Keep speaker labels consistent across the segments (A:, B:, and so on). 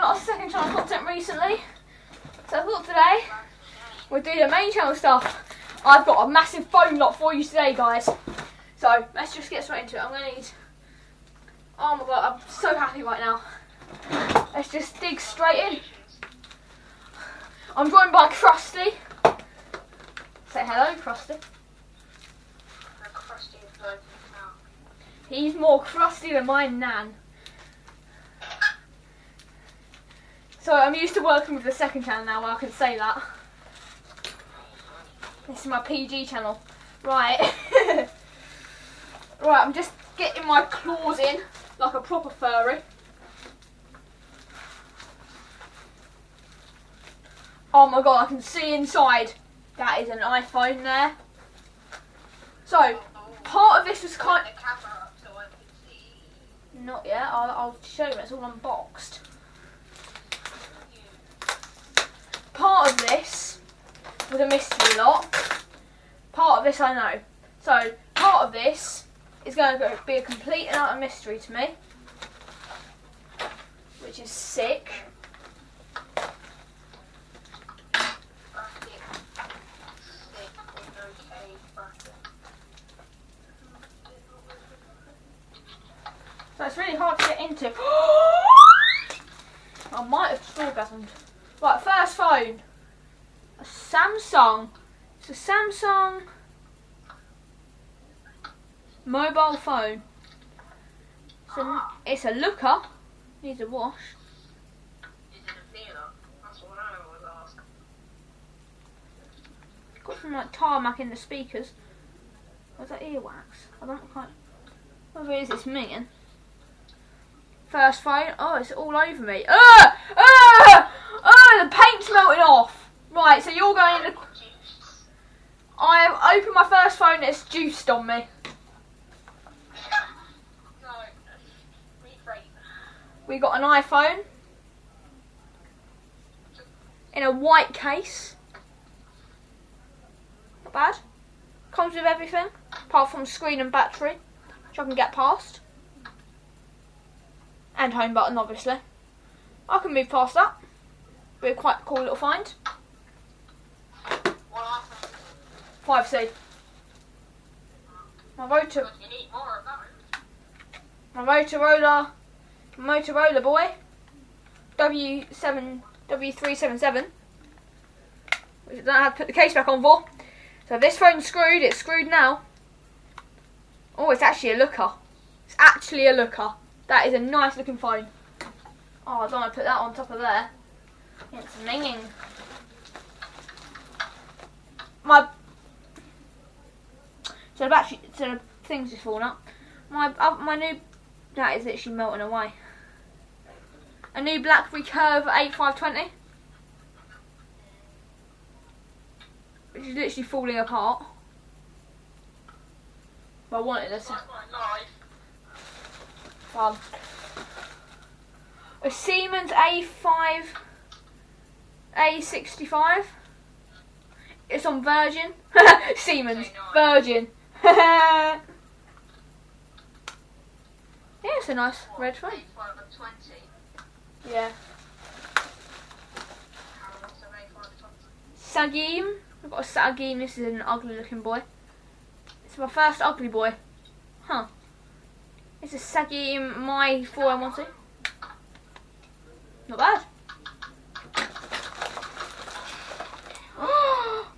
A: lot of second channel content recently. So I thought today we'll do the main channel stuff. I've got a massive phone lot for you today, guys. So let's just get straight into it. I'm gonna need. Oh my god, I'm so happy right now. Let's just dig straight in. I'm joined by Krusty. Say hello, Krusty. He's more crusty than my nan. So I'm used to working with the second channel now where I can say that. This is my PG channel. Right. Right, I'm just getting my claws in like a proper furry. Oh my god, I can see inside. That is an iPhone there. So, part of this was kind of... Not yet, I'll show you, it's all unboxed. Part of this was a mystery lock. Part of this I know. So, part of this is going to be a complete and utter mystery to me. Which is sick. So it's really hard to get into. I might have orgasmed. Right, first phone. A Samsung. It's a Samsung mobile phone. So it's a looker. Needs a wash.
B: Is it a feeler? That's what I always ask.
A: Got some like tarmac in the speakers. Where's that earwax? I don't quite. Whether it is, it's minging. First phone. Oh, it's all over me. The paint's melting off. Right, so you're going in the... I opened my first phone and it's juiced on me.
B: No, rephrase.
A: We got an iPhone in a white case. Not bad. Comes with everything, apart from screen and battery, which I can get past. And home button, obviously. I can move past that. Be a quite cool little find. 5C. My Motorola boy. W377. Which I don't have to put the case back on for. So this phone's screwed. It's screwed now. Oh, it's actually a looker. It's actually a looker. That is a nice looking phone. Oh, I don't want to put that on top of there. It's minging. So the battery, so the thing's just fallen up. My new, that is literally melting away. A new BlackBerry Curve 8520, which is literally falling apart. But I wanted this. Fun. A Siemens A65. It's on Virgin. Siemens Virgin. Yeah, it's a nice red phone. Yeah. Sagim. I've got a Sagim. This is an ugly looking boy. It's my first ugly boy. Huh. It's a Sagim My 4112. Not bad.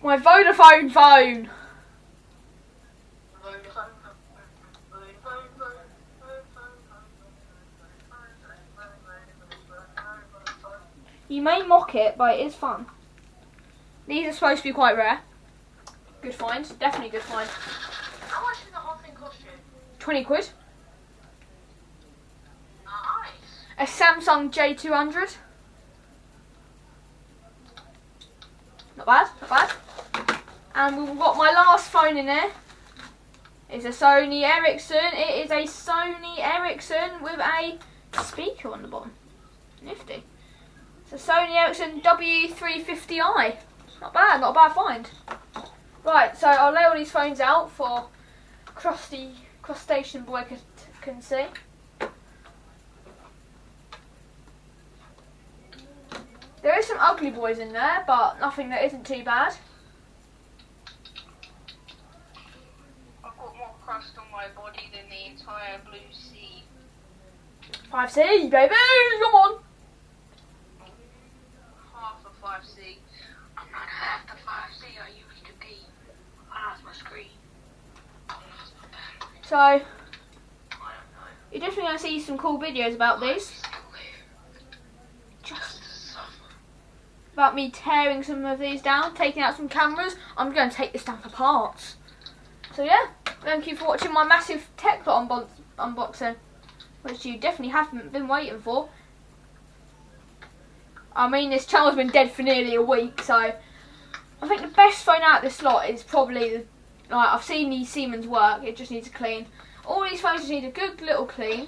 A: My Vodafone phone. You may mock it, but it is fun. These are supposed to be quite rare. Good find. Definitely good find.
B: How much did the whole thing cost you?
A: 20 quid.
B: Nice.
A: A Samsung J200. Not bad, not bad. And we've got my last phone in there. It's a Sony Ericsson. It is a Sony Ericsson with a speaker on the bottom. Nifty. It's a Sony Ericsson W350i. Not bad, not a bad find. Right, so I'll lay all these phones out for Crustacean Boy can see. is some ugly boys in there, but nothing that isn't too bad.
B: I've got more crust on my body than the entire blue sea.
A: 5C, baby, come on.
B: Half of 5C. I'm not half the 5C I used to be. I lost my screen. I lost my battery.
A: So,
B: I don't know.
A: you're definitely going to see some cool videos about these. Just about me tearing some of these down, taking out some cameras. I'm going to take this down for parts. So yeah, thank you for watching my massive tech unboxing, which you definitely haven't been waiting for. I mean, this channel's been dead for nearly a week, so I think the best phone out of this lot is probably the, like, I've seen these Siemens work. It just needs a clean. All these phones just need a good little clean.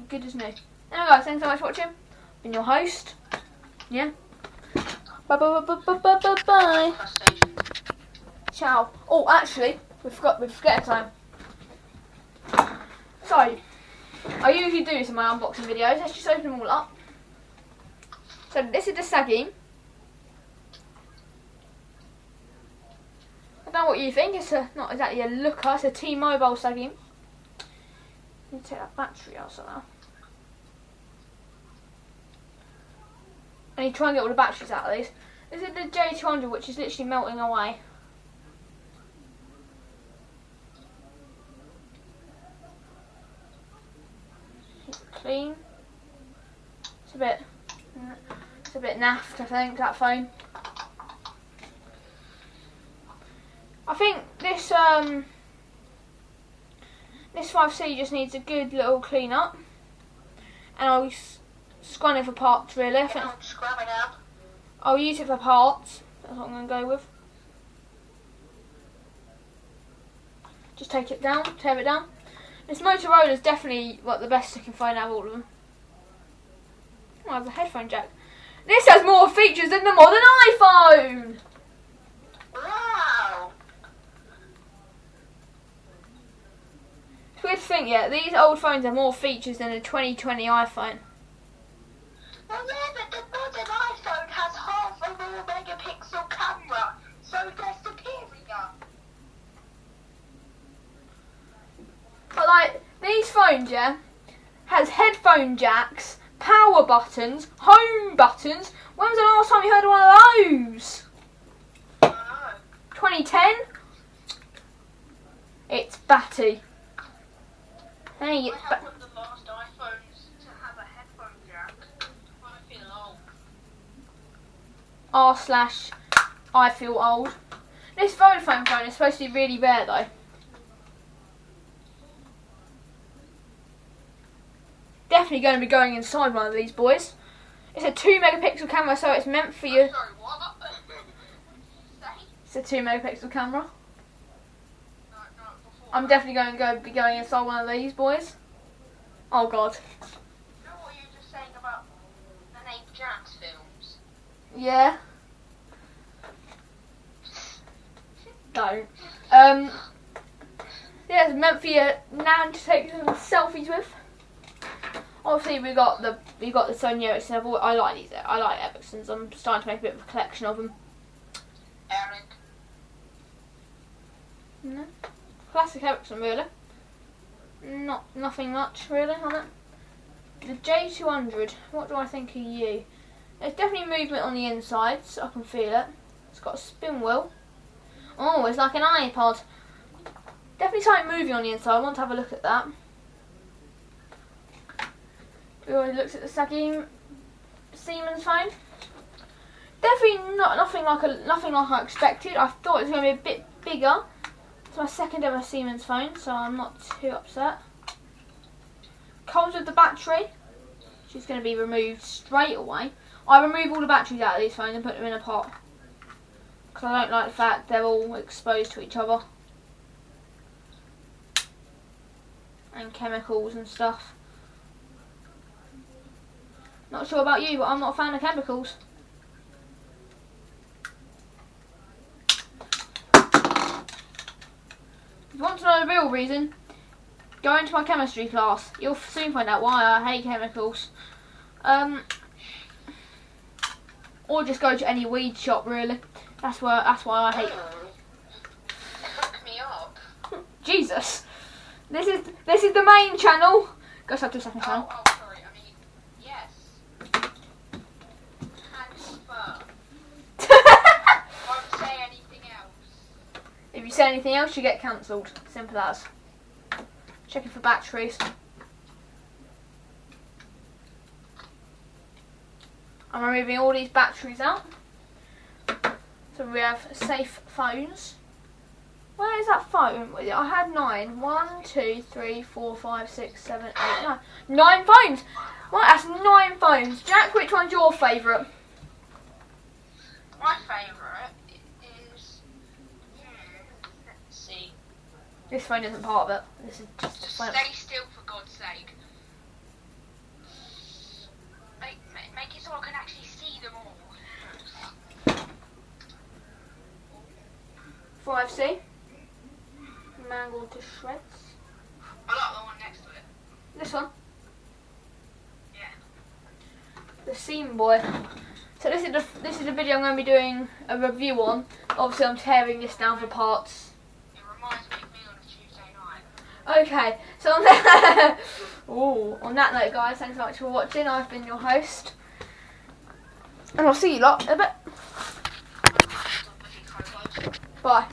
A: Good as new. Anyway guys, thanks so much for watching. Been your host. Yeah. Bye bye bye bye bye bye bye. Ciao. Oh, actually, we're forgetting time. So, I usually do this in my unboxing videos. Let's just open them all up. So this is the Saggy. I don't know what you think. It's not exactly a looker. It's a T-Mobile Saggy. Let me take that battery out somehow. I need to try and get all the batteries out of these. This is the J200, which is literally melting away. Clean. It's a bit naffed, I think, that phone. I think this this 5C just needs a good little clean up, and I'll scrun it for parts really. I think I'll use it for parts. That's what I'm going to go with. Just take it down, tear it down. This Motorola is definitely the best looking phone out of all of them. Oh, there's a headphone jack. This has more features than the modern iPhone!
B: Wow!
A: It's weird to think, yeah, these old phones have more features than a 2020 iPhone.
B: Well, yeah, but the modern iPhone has half a more megapixel camera, so they're superior.
A: But like, these phones, yeah, has headphone jacks, power buttons, home buttons. When was the last time you heard of one of those?
B: I don't know.
A: 2010? It's batty. Hey, it's
B: I have one of the last iPhones to have a headphone jack. I feel old.
A: r/I feel old. This Vodafone phone is supposed to be really rare though. Definitely going to be going inside one of these boys. It's a 2 megapixel camera, so it's meant for you.
B: Sorry, what?
A: It's a 2 megapixel camera.
B: No, before
A: I'm definitely going to be going inside one of these boys. Oh god.
B: You know what you were just saying about the name Jack's films?
A: Yeah. Don't. Yeah, it's meant for your nan to take some selfies with. Obviously, we got the Sony Ericsson. I like these. I like Ericssons. I'm starting to make a bit of a collection of them.
B: Eric.
A: No. Classic Ericsson, really. Nothing much really on it. The J200. What do I think of you? There's definitely movement on the inside, so I can feel it. It's got a spin wheel. Oh, it's like an iPod. Definitely something moving on the inside. I want to have a look at that. We already looked at the Saggy Siemens phone. Definitely nothing like I expected. I thought it was going to be a bit bigger. It's my second ever Siemens phone, so I'm not too upset. Comes with the battery, which is going to be removed straight away. I remove all the batteries out of these phones and put them in a pot, because I don't like the fact they're all exposed to each other and chemicals and stuff. Not sure about you, but I'm not a fan of chemicals. If you want to know the real reason, go into my chemistry class. You'll soon find out why I hate chemicals. or just go to any weed shop. Really, that's why I hate.
B: Hook me up.
A: Jesus, this is the main channel. Go sub to the second channel.
B: Oh, sorry. I mean, yes. Transfer. Won't say anything else.
A: If you say anything else, you get cancelled. Simple as. Checking for batteries. I'm removing all these batteries out. So we have safe phones. Where is that phone? I had 9. 1, 2, 3, 4, 5, 6, 7, 8, 9. 9 phones! Right, that's 9 phones. Jack, which one's your favourite?
B: My favourite is. Let's see.
A: This phone isn't part of it. This is just a phone.
B: Stay still, for God's sake. Make it so I can actually see them all.
A: 5C. Mangled to shreds.
B: I like the one next to it.
A: This one.
B: Yeah.
A: The Seam Boy. So this is the video I'm going to be doing a review on. Obviously I'm tearing this down for parts.
B: It reminds me of me on a Tuesday night.
A: Okay, so on that, on that note guys, thanks so much for watching. I've been your host. And I'll see you lot in a bit. Bye.